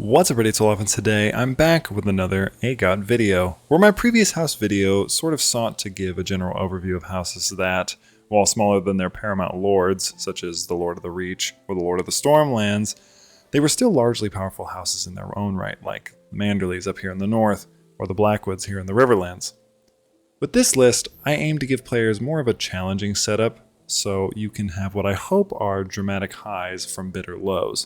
What's up, everybody? It's Olaf, and today I'm back with another AGOT video, where my previous house video sort of sought to give a general overview of houses that, while smaller than their paramount lords, such as the Lord of the Reach or the Lord of the Stormlands, they were still largely powerful houses in their own right, like the Manderleys up here in the north, or the Blackwoods here in the Riverlands. With this list, I aim to give players more of a challenging setup, so you can have what I hope are dramatic highs from bitter lows.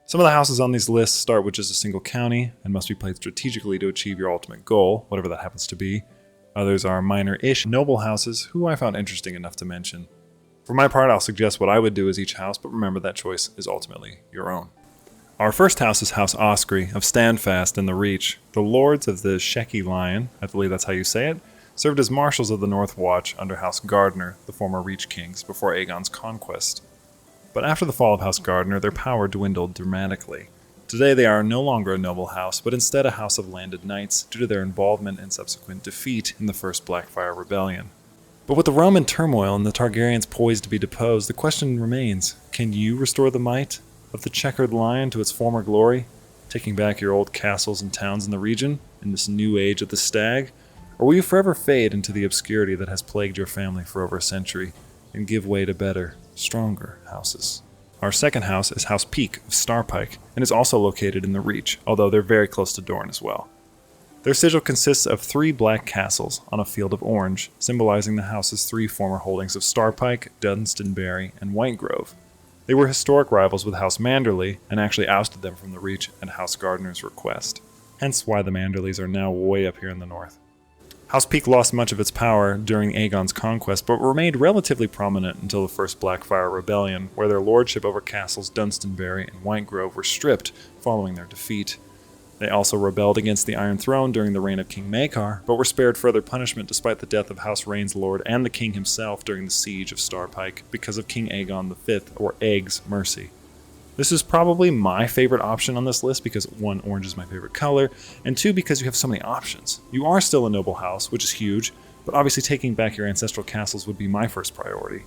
Some of the houses on these lists start with just a single county and must be played strategically to achieve your ultimate goal, whatever that happens to be. Others are minor-ish noble houses who I found interesting enough to mention. For my part, I'll suggest what I would do as each house, but remember that choice is ultimately your own. Our first house is House Oscry of Standfast in the Reach. The lords of the Shecky Lion, I believe that's how you say it, served as marshals of the North Watch under House Gardner, the former Reach Kings, before Aegon's conquest. But after the fall of House Gardner, their power dwindled dramatically. Today they are no longer a noble house, but instead a house of landed knights due to their involvement and subsequent defeat in the First Blackfire Rebellion. But with the realm in turmoil and the Targaryens poised to be deposed, the question remains, can you restore the might of the checkered lion to its former glory, taking back your old castles and towns in the region in this new age of the stag? Or will you forever fade into the obscurity that has plagued your family for over a century and give way to better, stronger houses? Our second house is House Peak of Starpike, and is also located in the Reach, although they're very close to Dorne as well. Their sigil consists of 3 black castles on a field of orange, symbolizing the house's 3 former holdings of Starpike, Dunstonbury, and Whitegrove. They were historic rivals with House Manderley, and actually ousted them from the Reach at House Gardner's request, hence why the Manderleys are now way up here in the north. House Peak lost much of its power during Aegon's conquest, but remained relatively prominent until the First Blackfire Rebellion, where their lordship over castles Dunstonbury and Whitegrove were stripped following their defeat. They also rebelled against the Iron Throne during the reign of King Maekar, but were spared further punishment despite the death of House Rhaen's lord and the king himself during the siege of Starpike because of King Aegon V, or Aeg's, mercy. This is probably my favorite option on this list because 1, orange is my favorite color, and 2, because you have so many options. You are still a noble house, which is huge, but obviously taking back your ancestral castles would be my first priority.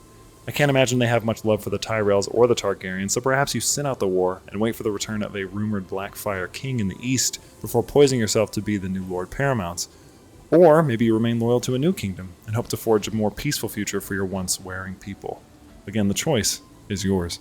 I can't imagine they have much love for the Tyrells or the Targaryens, so perhaps you sit out the war and wait for the return of a rumored Blackfire king in the east before poising yourself to be the new Lord Paramounts. Or maybe you remain loyal to a new kingdom and hope to forge a more peaceful future for your once warring people. Again, the choice is yours.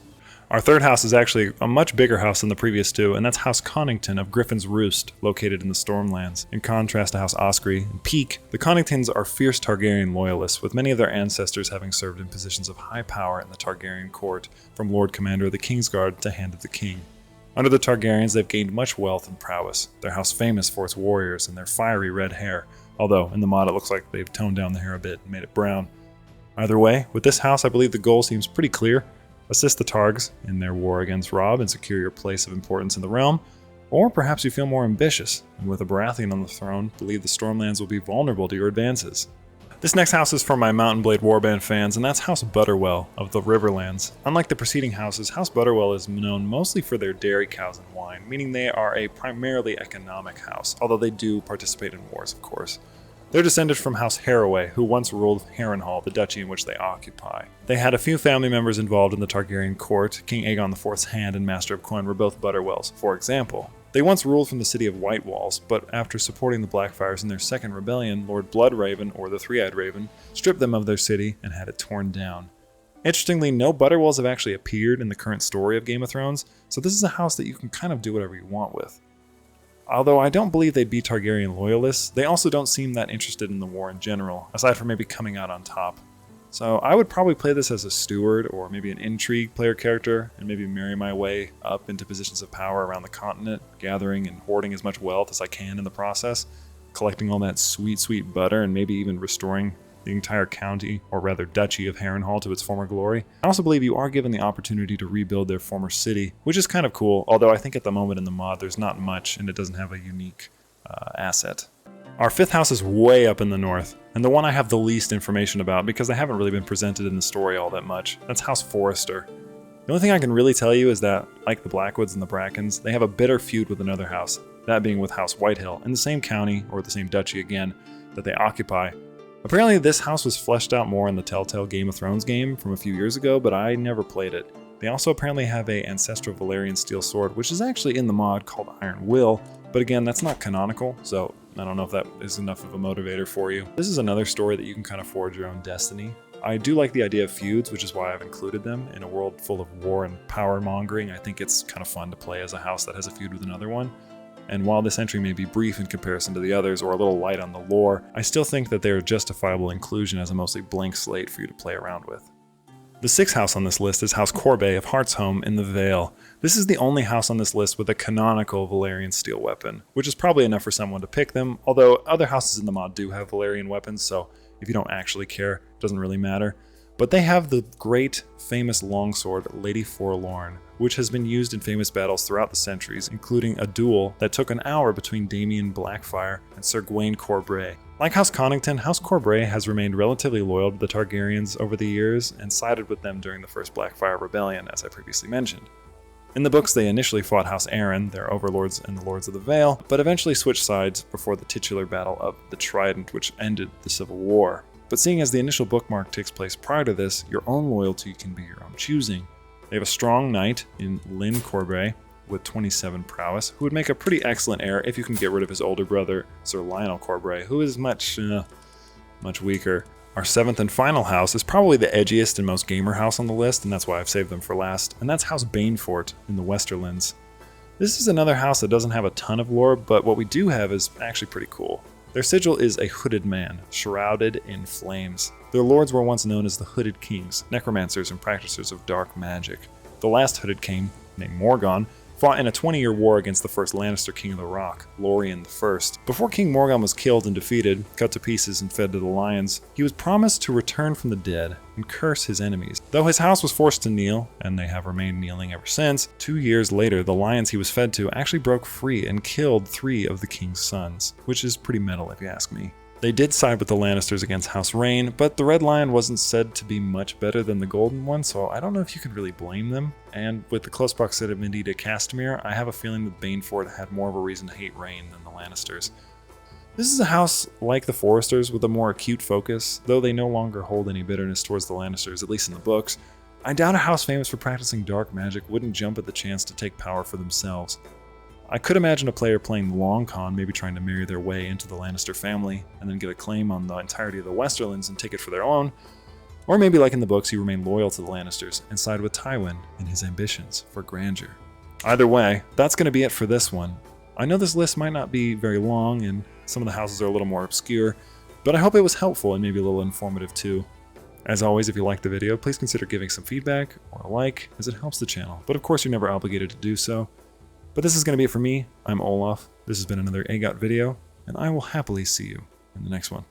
Our third house is actually a much bigger house than the previous 2, and that's House Connington of Griffin's Roost, located in the Stormlands. In contrast to House Oscry and Peak, the Conningtons are fierce Targaryen loyalists, with many of their ancestors having served in positions of high power in the Targaryen court, from Lord Commander of the Kingsguard to Hand of the King. Under the Targaryens, they've gained much wealth and prowess, their house famous for its warriors and their fiery red hair, although in the mod it looks like they've toned down the hair a bit and made it brown. Either way, with this house I believe the goal seems pretty clear. Assist the Targs in their war against Robb and secure your place of importance in the realm, or perhaps you feel more ambitious, and with a Baratheon on the throne, believe the Stormlands will be vulnerable to your advances. This next house is for my Mountain Blade Warband fans, and that's House Butterwell of the Riverlands. Unlike the preceding houses, House Butterwell is known mostly for their dairy cows and wine, meaning they are a primarily economic house, although they do participate in wars, of course. They're descended from House Harroway, who once ruled Harrenhal, the duchy in which they occupy. They had a few family members involved in the Targaryen court. King Aegon IV's hand and Master of Coin were both Butterwells, for example. They once ruled from the city of White Walls, but after supporting the Blackfires in their second rebellion, Lord Bloodraven, or the Three-Eyed Raven, stripped them of their city and had it torn down. Interestingly, no Butterwells have actually appeared in the current story of Game of Thrones, so this is a house that you can kind of do whatever you want with. Although I don't believe they'd be Targaryen loyalists, they also don't seem that interested in the war in general, aside from maybe coming out on top. So I would probably play this as a steward or maybe an intrigue player character, and maybe marry my way up into positions of power around the continent, gathering and hoarding as much wealth as I can in the process, collecting all that sweet, sweet butter, and maybe even restoring the entire county, or rather duchy of Harrenhal to its former glory. I also believe you are given the opportunity to rebuild their former city, which is kind of cool, although I think at the moment in the mod there's not much and it doesn't have a unique asset. Our fifth house is way up in the north, and the one I have the least information about because they haven't really been presented in the story all that much. That's House Forrester. The only thing I can really tell you is that, like the Blackwoods and the Brackens, they have a bitter feud with another house, that being with House Whitehill, in the same county, or the same duchy again, that they occupy. Apparently this house was fleshed out more in the Telltale Game of Thrones game from a few years ago, but I never played it. They also apparently have a ancestral Valyrian steel sword, which is actually in the mod called Iron Will, but again, that's not canonical, so I don't know if that is enough of a motivator for you. This is another story that you can kind of forge your own destiny. I do like the idea of feuds, which is why I've included them. In a world full of war and power mongering, I think it's kind of fun to play as a house that has a feud with another one. And while this entry may be brief in comparison to the others or a little light on the lore, I still think that they are justifiable inclusion as a mostly blank slate for you to play around with. The sixth house on this list is House Corbet of Heartsholme in the Vale. This is the only house on this list with a canonical Valyrian steel weapon, which is probably enough for someone to pick them, although other houses in the mod do have Valyrian weapons, so if you don't actually care, it doesn't really matter. But they have the great, famous longsword, Lady Forlorn, which has been used in famous battles throughout the centuries, including a duel that took an hour between Damien Blackfyre and Sir Gawain Corbray. Like House Connington, House Corbray has remained relatively loyal to the Targaryens over the years and sided with them during the First Blackfyre Rebellion, as I previously mentioned. In the books, they initially fought House Arryn, their overlords and the Lords of the Vale, but eventually switched sides before the titular battle of the Trident, which ended the Civil War. But seeing as the initial bookmark takes place prior to this, your own loyalty can be your own choosing. They have a strong knight in Lyn Corbray with 27 prowess, who would make a pretty excellent heir if you can get rid of his older brother, Sir Lionel Corbray, who is much weaker. Our seventh and final house is probably the edgiest and most gamer house on the list, and that's why I've saved them for last, and that's House Banefort in the Westerlands. This is another house that doesn't have a ton of lore, but what we do have is actually pretty cool. Their sigil is a hooded man, shrouded in flames. Their lords were once known as the Hooded Kings, necromancers and practitioners of dark magic. The last Hooded King, named Morgon, fought in a 20-year war against the first Lannister King of the Rock, Lorien I. Before King Morgon was killed and defeated, cut to pieces and fed to the lions, he was promised to return from the dead and curse his enemies. Though his house was forced to kneel, and they have remained kneeling ever since, 2 years later the lions he was fed to actually broke free and killed 3 of the king's sons, which is pretty metal if you ask me. They did side with the Lannisters against House Rain, but the Red Lion wasn't said to be much better than the Golden one, so I don't know if you could really blame them. And with the close proximity to Castamere, I have a feeling that Banefort had more of a reason to hate Rain than the Lannisters. This is a house like the Foresters with a more acute focus, though they no longer hold any bitterness towards the Lannisters, at least in the books. I doubt a house famous for practicing dark magic wouldn't jump at the chance to take power for themselves. I could imagine a player playing the long con, maybe trying to marry their way into the Lannister family, and then get a claim on the entirety of the Westerlands and take it for their own. Or maybe like in the books, you remain loyal to the Lannisters and side with Tywin in his ambitions for grandeur. Either way, that's going to be it for this one. I know this list might not be very long, and some of the houses are a little more obscure, but I hope it was helpful and maybe a little informative too. As always, if you liked the video, please consider giving some feedback or a like, as it helps the channel, but of course you're never obligated to do so. But this is going to be it for me. I'm Olaf. This has been another AGOT video, and I will happily see you in the next one.